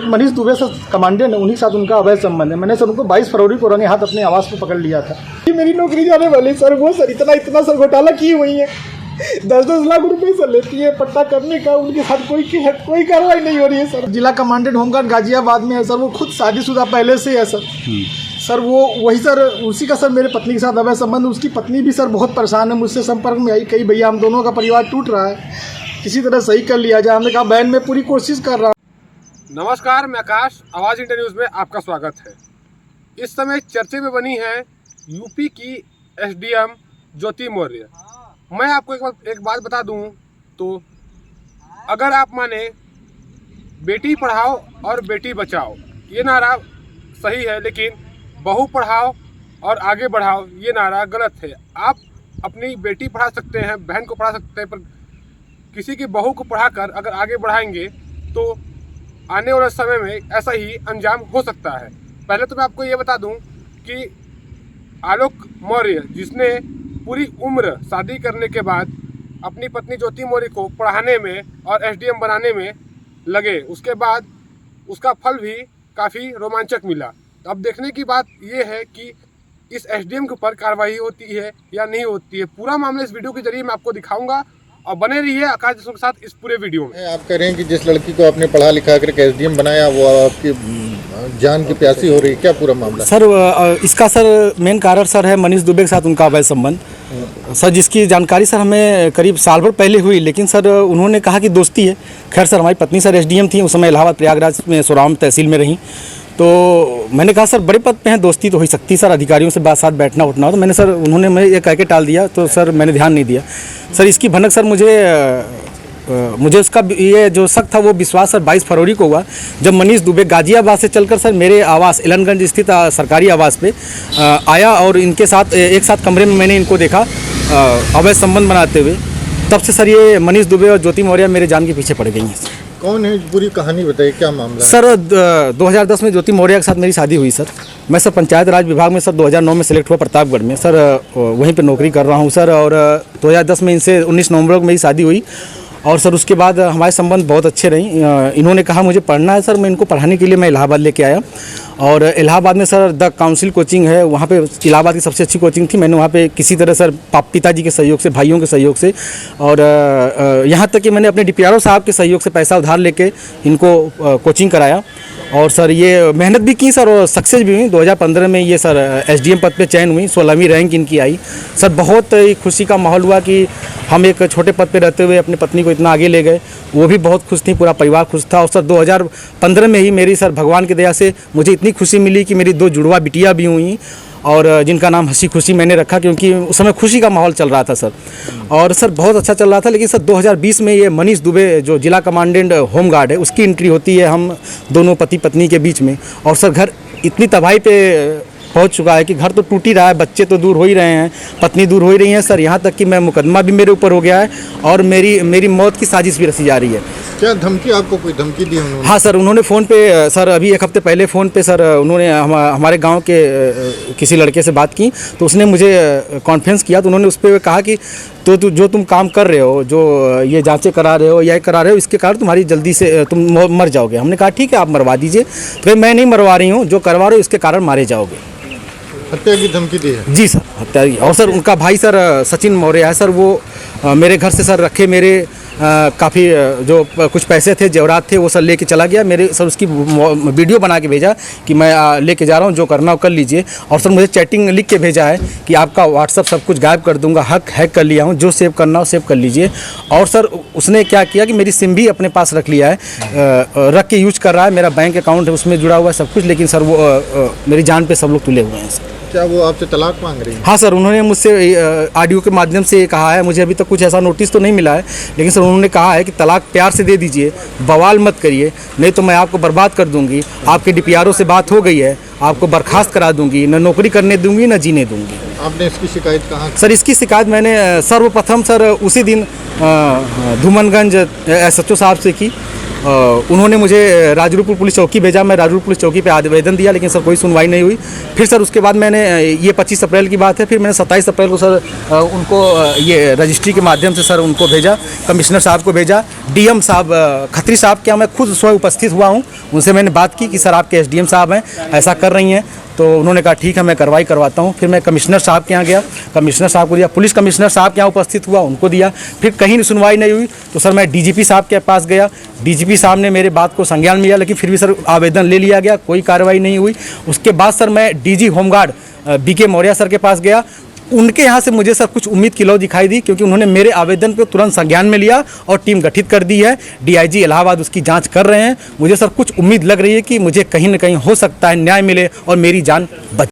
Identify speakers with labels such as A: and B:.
A: एक Manish Dubey sir commandant है, उन्हीं के साथ उनका अवैध संबंध है। मैंने सर उनको 22 फरवरी को रंगे हाथ अपने आवास पर पकड़ लिया था। ये मेरी नौकरी जाने वाली सर, वो सर इतना सर घोटाला की हुई है, 10-10 लाख रुपए सर लेती है पट्टा करने का, उनके साथ कोई कार्रवाई नहीं हो रही है सर। जिला कमांडेंट होमगार्ड गाजियाबाद में है सर, वो खुद शादीशुदा पहले से है सर वो वही सर, उसी का सर मेरे पत्नी के साथ अवैध संबंध। उसकी पत्नी भी सर बहुत परेशान है, मुझसे संपर्क में आई, कही भैया हम दोनों का परिवार टूट रहा है, किसी तरह सही कर लिया जाए। हमने कहा बहन मैं पूरी कोशिश कर रहा हूँ।
B: नमस्कार, मैं आकाश, आवाज़ इंडिया न्यूज़ में आपका स्वागत है। इस समय चर्चे में बनी है यूपी की एसडीएम ज्योति मौर्य। मैं आपको एक बात बता दूं तो अगर आप माने बेटी पढ़ाओ और बेटी बचाओ ये नारा सही है, लेकिन बहू पढ़ाओ और आगे बढ़ाओ ये नारा गलत है। आप अपनी बेटी पढ़ा सकते हैं, बहन को पढ़ा सकते हैं, पर किसी की बहू को पढ़ाकर अगर आगे बढ़ाएंगे तो आने वाले समय में ऐसा ही अंजाम हो सकता है। पहले तो मैं आपको ये बता दूं कि आलोक मौर्य जिसने पूरी उम्र शादी करने के बाद अपनी पत्नी ज्योति मौर्य को पढ़ाने में और एसडीएम बनाने में लगे, उसके बाद उसका फल भी काफ़ी रोमांचक मिला। अब देखने की बात ये है कि इस एसडीएम के ऊपर कार्रवाई होती है या नहीं होती है। पूरा मामला इस वीडियो के जरिए मैं आपको दिखाऊंगा और बने रहिए आकाश देशमुख के साथ इस पूरे वीडियो में।
C: आप कह रहे हैं कि जिस लड़की को आपने पढ़ा लिखा करके एसडीएम बनाया वो आपकी जान की प्यासी हो रही है, क्या पूरा मामला?
D: सर इसका सर मेन कारण सर है मनीष दुबे के साथ उनका अवैध संबंध सर, जिसकी जानकारी सर हमें करीब साल भर पहले हुई, लेकिन सर उन्होंने कहा कि दोस्ती है। खैर सर हमारी पत्नी सर एसडीएम थी, उस समय इलाहाबाद प्रयागराज में सोराम तहसील में रहीं, तो मैंने कहा सर बड़े पद पे हैं, दोस्ती तो हो ही सकती सर, अधिकारियों से साथ बैठना उठना हो। तो मैंने सर उन्होंने मैं ये कह के टाल दिया, तो सर मैंने ध्यान नहीं दिया। सर इसकी भनक सर मुझे उसका ये जो शक था वो विश्वास सर 22 फरवरी को हुआ, जब मनीष दुबे गाजियाबाद से चलकर सर मेरे आवास एलनगंज स्थित सरकारी आवास पे आया और इनके साथ एक साथ कमरे में मैंने इनको देखा अवैध संबंध बनाते हुए। तब से सर ये मनीष दुबे और ज्योति मौर्य मेरे जान के पीछे पड़ गई हैं।
C: कौन है, पूरी कहानी बताइए, क्या मामला?
D: सर 2010 में ज्योति मौर्य के साथ मेरी शादी हुई सर। मैं सर पंचायत राज विभाग में सर 2009 में सेलेक्ट हुआ प्रतापगढ़ में सर, वहीं पे नौकरी कर रहा हूँ सर। और 2010 में इनसे 19 नवंबर को मेरी शादी हुई और सर उसके बाद हमारे संबंध बहुत अच्छे रहे। इन्होंने कहा मुझे पढ़ना है सर, मैं इनको पढ़ाने के लिए मैं इलाहाबाद लेके आया और इलाहाबाद में सर द काउंसिल कोचिंग है, वहाँ पे इलाहाबाद की सबसे अच्छी कोचिंग थी। मैंने वहाँ पे किसी तरह सर पिताजी के सहयोग से, भाइयों के सहयोग से और यहाँ तक कि मैंने अपने डीपीआरओ साहब के सहयोग से पैसा उधार लेके इनको कोचिंग कराया और सर ये मेहनत भी की सर और सक्सेस भी हुई। 2015 में ये सर एसडीएम पद पे चयन हुई, 16वीं रैंक इनकी आई सर। बहुत ही खुशी का माहौल हुआ कि हम एक छोटे पद पे रहते हुए अपनी पत्नी को इतना आगे ले गए, वो भी बहुत खुश थी, पूरा परिवार खुश था। और सर 2015 में ही मेरी सर भगवान की दया से मुझे इतनी खुशी मिली कि मेरी 2 जुड़वा बिटिया भी हुई और जिनका नाम हंसी खुशी मैंने रखा, क्योंकि उस समय खुशी का माहौल चल रहा था सर। और सर बहुत अच्छा चल रहा था, लेकिन सर 2020 में ये मनीष दुबे जो जिला कमांडेंट होमगार्ड है उसकी एंट्री होती है हम दोनों पति पत्नी के बीच में। और सर घर इतनी तबाही पे पहुंच चुका है कि घर तो टूट ही रहा है, बच्चे तो दूर हो ही रहे हैं, पत्नी दूर हो ही रही है सर। यहाँ तक कि मैं मुकदमा भी मेरे ऊपर हो गया है और मेरी मौत की साजिश भी रची जा रही है।
C: क्या धमकी, आपको कोई धमकी दी उन्होंने?
D: हाँ सर, उन्होंने फ़ोन पे सर अभी 1 हफ्ते पहले फ़ोन पे सर उन्होंने हमारे गांव के किसी लड़के से बात की, तो उसने मुझे कॉन्फ्रेंस किया, तो उन्होंने उस पर कहा कि तो जो तुम काम कर रहे हो, जो ये जांचें करा रहे हो या करा रहे हो, इसके कारण तुम्हारी जल्दी से तुम मर जाओगे। हमने कहा ठीक है आप मरवा दीजिए। तो मैं नहीं मरवा रही हूँ, जो करवा रहे हो इसके कारण मारे जाओगे।
C: हत्या की धमकी दी है? जी
D: सर, हत्या की। और सर उनका भाई सर सचिन मौर्य है सर, वो मेरे घर से सर रखे मेरे काफ़ी जो कुछ पैसे थे, जेवरात थे, वो सर लेके चला गया। मेरे सर उसकी वीडियो बना के भेजा कि मैं लेके जा रहा हूँ, जो करना हो कर लीजिए। और सर मुझे चैटिंग लिख के भेजा है कि आपका व्हाट्सअप सब कुछ गायब कर दूंगा, हैक कर लिया हूँ, जो सेव करना हो सेव कर लीजिए। और सर उसने क्या किया कि मेरी सिम भी अपने पास रख लिया है, रख के यूज कर रहा है। मेरा बैंक अकाउंट है उसमें जुड़ा हुआ है सब कुछ, लेकिन सर वो मेरी जान पे सब लोग तुले हुए हैं सर।
C: क्या वो आपसे तलाक मांग रही है?
D: हाँ सर, उन्होंने मुझसे ऑडियो के माध्यम से कहा है, मुझे अभी तक कुछ ऐसा नोटिस तो नहीं मिला है, लेकिन सर उन्होंने कहा है कि तलाक प्यार से दे दीजिए, बवाल मत करिए, नहीं तो मैं आपको बर्बाद कर दूंगी। आपके डीपीआरओ से बात हो गई है, आपको बर्खास्त करा दूंगी, न नौकरी करने दूंगी न जीने दूंगी।
C: आपने इसकी शिकायत कहाँ?
D: सर इसकी शिकायत मैंने सर्वप्रथम सर उसी दिन धूमनगंज SHO साहब से की उन्होंने मुझे राजरूपुर पुलिस चौकी भेजा, मैं राजरूपुर पुलिस चौकी पे आवेदन दिया, लेकिन सर कोई सुनवाई नहीं हुई। फिर सर उसके बाद मैंने ये 25 अप्रैल की बात है, फिर मैंने 27 अप्रैल को सर उनको ये रजिस्ट्री के माध्यम से सर उनको भेजा, कमिश्नर साहब को भेजा, डीएम साहब खत्री साहब के यहाँ मैं खुद स्वयं उपस्थित हुआ हूँ। उनसे मैंने बात की कि सर आपके एसडीएम साहब हैं, ऐसा कर रही हैं, तो उन्होंने कहा ठीक है मैं कार्रवाई करवाता हूँ। फिर मैं कमिश्नर साहब के यहाँ गया, कमिश्नर साहब को दिया, पुलिस कमिश्नर साहब के यहाँ उपस्थित हुआ, उनको दिया। फिर कहीं सुनवाई नहीं हुई तो सर मैं डीजीपी साहब के पास गया, डीजीपी साहब ने मेरे बात को संज्ञान में लिया, लेकिन फिर भी सर आवेदन ले लिया गया, कोई कार्रवाई नहीं हुई। उसके बाद सर मैं DG home guard BK Maurya sir के पास गया, उनके यहाँ से मुझे सर कुछ उम्मीद की लौ दिखाई दी, क्योंकि उन्होंने मेरे आवेदन को तुरंत संज्ञान में लिया और टीम गठित कर दी है। डीआईजी इलाहाबाद उसकी जांच कर रहे हैं। मुझे सर कुछ उम्मीद लग रही है कि मुझे कहीं ना कहीं हो सकता है न्याय मिले और मेरी जान बच